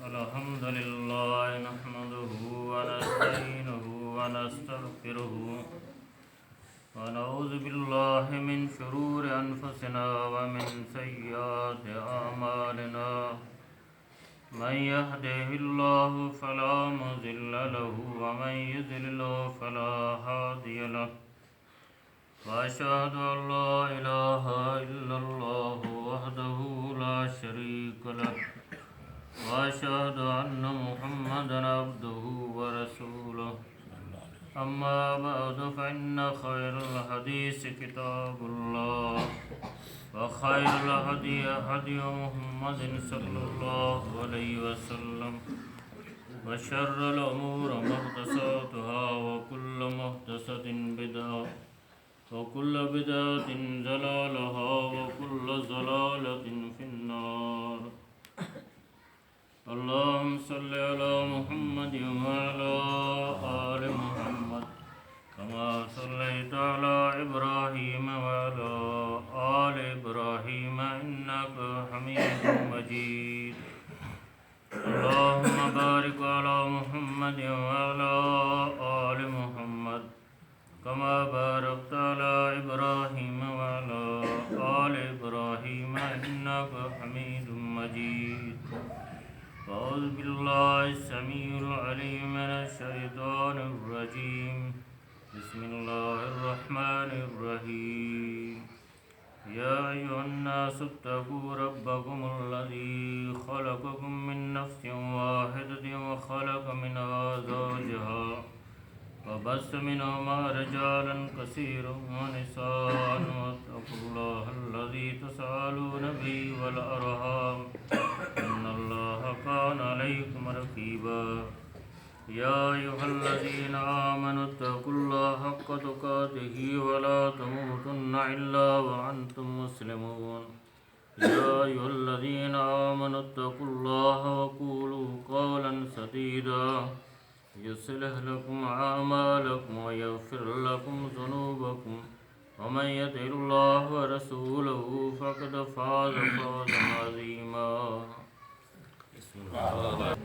الحمد لله نحمده ونستعينه ونستغفره ونعوذ بالله من شرور أنفسنا ومن سيئات أعمالنا من يهده الله فلا مضل له ومن يضلل فلا هادي له وأشهد أن لا إله إلا الله وحده لا شريك له وأشهد أن محمدا عبده ورسوله أما بعد فإن خير الحديث كتاب الله وخير الهدي هدي محمد صلى الله عليه وسلم وشر الأمور محدثاتها وكل محدثة بدعة وكل بدعة ضلالة وكل ضلالة في النار اللهم صل على محمد وعلى آل محمد كما صليت على إبراهيم وعلى آل إبراهيم إنك حميد مجيد اللهم بارك على محمد وعلى آل محمد كما باركت على إبراهيم وعلى آل إبراهيم إنك حميد مجيد أعوذ بالله السميع العليم من الشيطان الرجيم بسم الله الرحمن الرحيم يا أيها الناس اتقوا ربكم الذي خلقكم من نفس واحدة وخلق منها زوجها وبث منهما رجالا كثيرا ونساء واتقوا الله الذي تسألون به والأرحام إن الله كان عليكم رقيبا يا أيها الذين آمنوا اتقوا الله حق تقاته ولا تموتن إلا وأنتم مسلمون يا أيها الذين آمنوا اتقوا الله وقولوا قولا سديدا يصلح لكم أعمالكم ويغفر لكم ذنوبكم ومن يطع الله ورسوله فقد فاز فوزا عظيما. بسم الله.